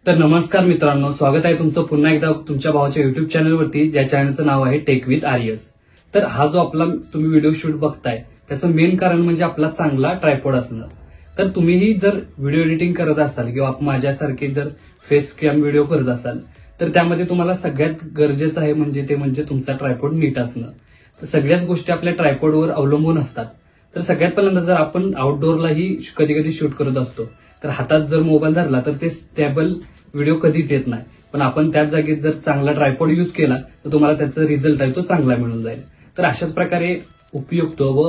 तर नमस्कार मित्रांनो, स्वागत आहे तुमचं पुन्हा एकदा तुमच्या भावाच्या युट्यूब चॅनलवरती, ज्या चॅनलचं नाव आहे टेक विथ आर्यस। तर हा जो आपला तुम्ही व्हिडिओ शूट बघताय त्याचं मेन कारण म्हणजे आपला चांगला ट्रायपॉड असणं। तर तुम्हीही जर व्हिडिओ एडिटिंग करत असाल किंवा माझ्यासारखे जर फेस कॅम व्हिडिओ करत असाल तर त्यामध्ये तुम्हाला सगळ्यात गरजेचं आहे म्हणजे तुमचा ट्रायपॉड नीट असणं। तर सगळ्याच गोष्टी आपल्या ट्रायपॉडवर अवलंबून असतात। तर सगळ्यात पहिल्यांदा जर आपण आउटडोअरलाही कधी कधी शूट करत असतो तर हातात जर मोबाईल धरला तर ते स्टेबल व्हिडिओ कधीच येत नाही, पण आपण त्याच जागेत जर चांगला ट्रायपॉड यूज केला तर तुम्हाला त्याचा रिझल्ट आहे तो चांगला मिळून जाईल। तर अशाच प्रकारे उपयुक्त व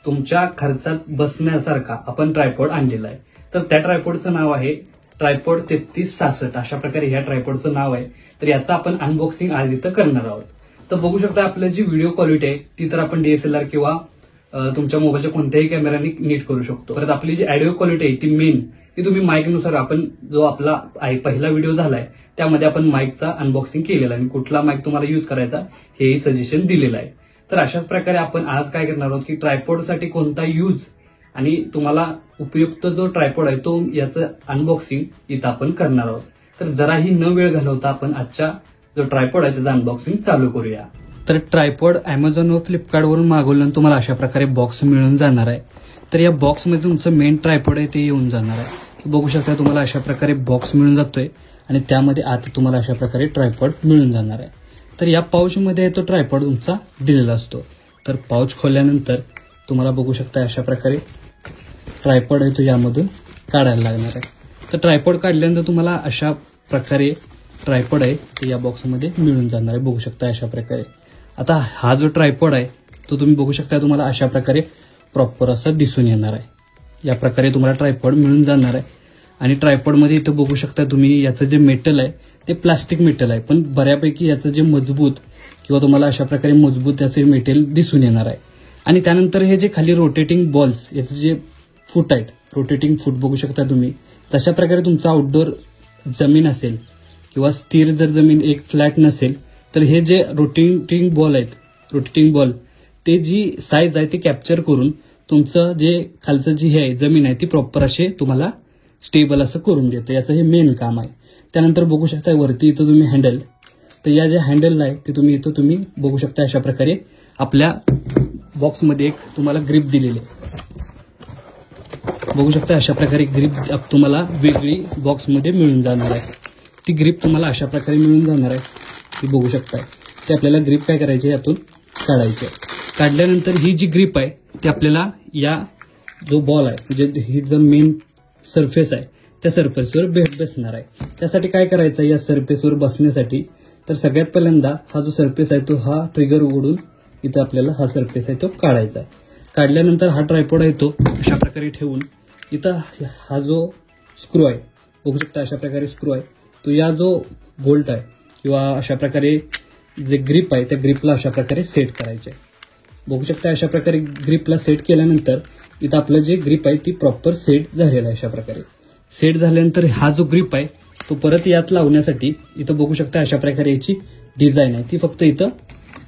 तुमच्या खर्चात बसण्यासारखा आपण ट्रायपॉड आणलेला आहे। तर त्या ट्रायपॉडचं नाव आहे ट्रायपॉड 3366। अशा प्रकारे ह्या ट्रायपॉडचं नाव आहे। तर याचं आपण अनबॉक्सिंग आज इथं करणार आहोत। तर बघू शकता आपली जी व्हिडिओ क्वालिटी आहे ती तर आपण DSLR किंवा तुमच्या मोबाईलच्या कोणत्याही कॅमेराने नीट करू शकतो। परत आपली जी ऑडिओ क्वालिटी आहे ती मेन ती तुम्ही माईक नुसार, आपण जो आपला पहिला व्हिडिओ झालाय त्यामध्ये आपण माईकचा अनबॉक्सिंग केलेला आहे आणि कुठला माईक तुम्हाला यूज करायचा हेही सजेशन दिलेलं आहे। तर अशाच प्रकारे आपण आज काय करणार आहोत की ट्रायपॉडसाठी कोणता यूज आणि तुम्हाला उपयुक्त जो ट्रायपॉड आहे तो याचं अनबॉक्सिंग इथं आपण करणार आहोत। तर जराही न वेळ घालवता आपण आजच्या जो ट्रायपॉड आहे त्याचं अनबॉक्सिंग चालू करूया। तर ट्रायपॉड अमेझॉन व फ्लिपकार्टवरून मागवल्यानंतर तुम्हाला अशा प्रकारे बॉक्स मिळून जाणार आहे। तर या बॉक्समध्ये तुमचं मेन ट्रायपॉड आहे ते येऊन जाणार आहे। बघू शकता तुम्हाला अशा प्रकारे बॉक्स मिळून जातोय आणि त्यामध्ये आत तुम्हाला अशा प्रकारे ट्रायपॉड मिळून जाणार आहे। तर या पाऊचमध्ये तो ट्रायपॉड तुमचा दिलेला असतो। तर पाऊच खोलल्यानंतर तुम्हाला बघू शकता अशा प्रकारे ट्रायपॉड आहे तो यामधून काढायला लागणार आहे। तर ट्रायपॉड काढल्यानंतर तुम्हाला अशा प्रकारे ट्रायपॉड आहे ते या बॉक्समध्ये मिळून जाणार आहे। बघू शकता अशा प्रकारे। आता हा जो ट्रायपॉड आहे तो तुम्ही बघू शकता तुम्हाला अशा प्रकारे प्रॉपर असा दिसून येणार आहे। या प्रकारे तुम्हाला ट्रायपॉड मिळून जाणार आहे आणि ट्रायपॉडमध्ये इथं बघू शकता तुम्ही याचं जे मेटल आहे ते प्लास्टिक मेटल आहे, पण बऱ्यापैकी याचं जे मजबूत किंवा तुम्हाला अशा प्रकारे मजबूत त्याचं मेटल दिसून येणार आहे। आणि त्यानंतर हे जे खाली रोटेटिंग बॉल्स याचे जे फूट आहेत, रोटेटिंग फूट बघू शकता तुम्ही, तशा प्रकारे तुमचा आउटडोर जमीन असेल किंवा स्थिर जर जमीन एक फ्लॅट नसेल तर हे जे रोटेटिंग बॉल ते जी साईज आहे ती कॅप्चर करून तुमचं जे खालचं जी हे आहे जमीन आहे ती प्रॉपर असे तुम्हाला स्टेबल असं करून देतं। याचं हे मेन काम आहे। त्यानंतर बघू शकता वरती इथं तुम्ही हँडल, तर या जे हँडल आहे ते तुम्ही इथं तुम्ही बघू शकता अशा प्रकारे आपल्या बॉक्समध्ये एक तुम्हाला ग्रिप दिलेली आहे। बघू शकता अशा प्रकारे ग्रिप तुम्हाला वेगळी बॉक्समध्ये मिळून जाणार आहे। ती ग्रिप तुम्हाला अशा प्रकारे मिळून जाणार आहे, ती बघू शकता। ते आपल्याला ग्रिप काय करायची यातून काढायची आहे। काढल्यानंतर ही जी ग्रिप आहे ती आपल्याला या जो बॉल आहे म्हणजे ही जो मेन सरफेस आहे त्या सरफेसवर बसणार आहे। त्यासाठी काय करायचं या सरफेसवर बसण्यासाठी, तर सगळ्यात पहिल्यांदा हा जो सरफेस आहे तो हा ट्रिगर उघडून इथं आपल्याला हा सरफेस आहे तो काढायचा आहे। काढल्यानंतर हा ट्रायपॉड आहे तो अशा प्रकारे ठेवून इथं हा जो स्क्रू आहे बघू शकता अशा प्रकारे स्क्रू आहे तो या जो बोल्ट आहे किंवा अशा प्रकारे जे ग्रिप आहे त्या ग्रिपला अशा प्रकारे सेट करायचे आहे। बघू शकता अशा प्रकारे ग्रिपला सेट केल्यानंतर इथं आपलं जे ग्रिप आहे ती प्रॉपर सेट झालेला आहे। अशा प्रकारे सेट झाल्यानंतर हा जो ग्रिप आहे तो परत यात लावण्यासाठी इथं बघू शकता अशा प्रकारे याची डिझाईन आहे ती फक्त इथं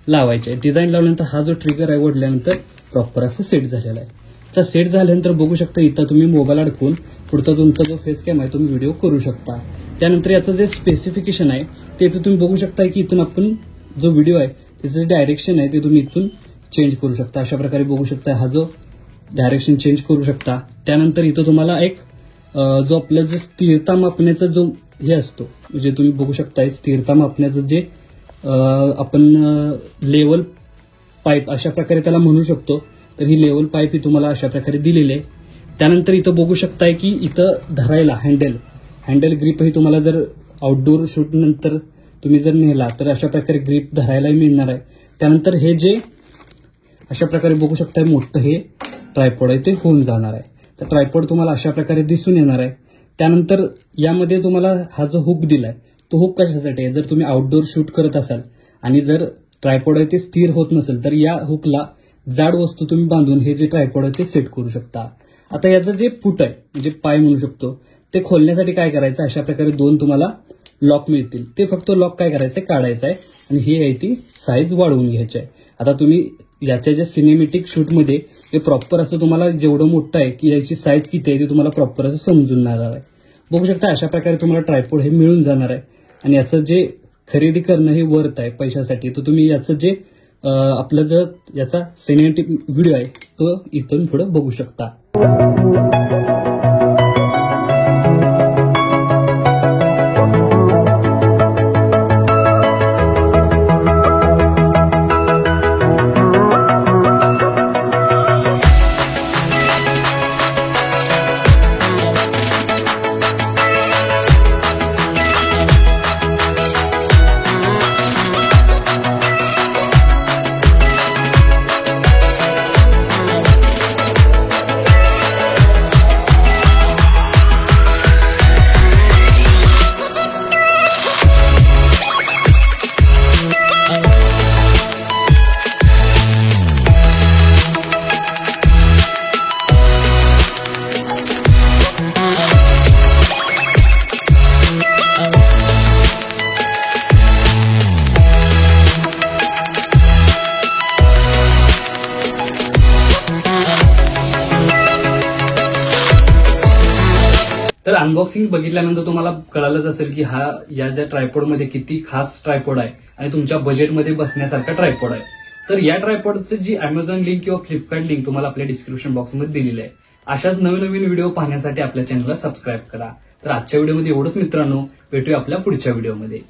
लावायची आहे। डिझाईन लावल्यानंतर हा जो ट्रिगर आहे ओढल्यानंतर प्रॉपर असं सेट झालेला आहे। तर सेट झाल्यानंतर बघू शकता इथं तुम्ही मोबाईल अडकून पुढचा तुमचा जो फेस कॅम आहे तुम्ही व्हिडिओ करू शकता। त्यानंतर याचं जे स्पेसिफिकेशन आहे ते इथं तुम्ही बघू शकता की इथून आपण जो व्हिडिओ आहे त्याचं जे डायरेक्शन आहे ते तुम्ही इथून चेंज करू शकता। अशा प्रकारे बघू शकता हा जो डायरेक्शन चेंज करू शकता। त्यानंतर इथं तुम्हाला एक जो आपलं जे स्थिरता मापण्याचा जो हे असतो म्हणजे तुम्ही बघू शकता स्थिरता मापण्याचं जे आपण लेवल पाईप अशा प्रकारे त्याला म्हणू शकतो, तर ही लेवल पाईप ही तुम्हाला अशा प्रकारे दिलेली आहे। त्यानंतर इथं बघू शकताय की इथं धरायला हँडल ग्रिप ही तुम्हाला जर आउटडोर शूट नंतर तुम्ही जर नेला तर अशा प्रकारे ग्रिप धरायलाही मिळणार आहे। त्यानंतर हे जे अशा प्रकारे बघू शकताय मोठं हे ट्रायपॉड आहे ते होऊन जाणार आहे। तर ट्रायपॉड तुम्हाला अशा प्रकारे दिसून येणार आहे। त्यानंतर यामध्ये तुम्हाला हा जो हुक दिलाय तो हुक कशासाठी आहे, जर तुम्ही आउटडोर शूट करत असाल आणि जर ट्रायपॉड आहे ते स्थिर होत नसेल तर या हुकला जाड वस्तू तुम्ही बांधून हे जे ट्रायपॉड आहे ते सेट करू शकता। आता याचं जे फूट आहे म्हणजे पाय म्हणू शकतो ते खोलण्यासाठी काय करायचं, अशा प्रकारे दोन तुम्हाला लॉक मिळतील, ते फक्त लॉक काय करायचं काढायचं आहे आणि ही आहे ती साईज वाढवून घ्यायची आहे। आता तुम्ही याच्या ज्या सिनेमॅटिक शूटमध्ये हे प्रॉपर असं तुम्हाला जेवढं मोठं आहे की याची साईज किती आहे ते तुम्हाला प्रॉपर असं समजून येणार आहे। बघू शकता अशा प्रकारे तुम्हाला ट्रायपॉड हे मिळून जाणार आहे आणि याचं जे खरेदी करणं हे वर्थ आहे पैशासाठी, तर तुम्ही याचं जे आपलं जो याचा सिनेमॅटिक व्हिडिओ आहे तो इथून पुढे बघू शकता. तर अनबॉक्सिंग बघितल्यानंतर तुम्हाला कळालंच असेल की हा या ज्या ट्रायपॉडमध्ये किती खास ट्रायपॉड आहे आणि तुमच्या बजेटमध्ये बसण्यासारखा ट्रायपॉड आहे. तर या ट्रायपॉडची जी अमेझॉन लिंक किंवा फ्लिपकार्ट लिंक तुम्हाला आपल्या डिस्क्रिप्शन बॉक्समध्ये दिलेली आहे. अशाच नवीन व्हिडिओ पाहण्यासाठी आपल्या चॅनलला सबस्क्राईब करा. तर आजच्या व्हिडिओमध्ये एवढंच मित्रांनो, भेटूया आपल्या पुढच्या व्हिडिओमध्ये.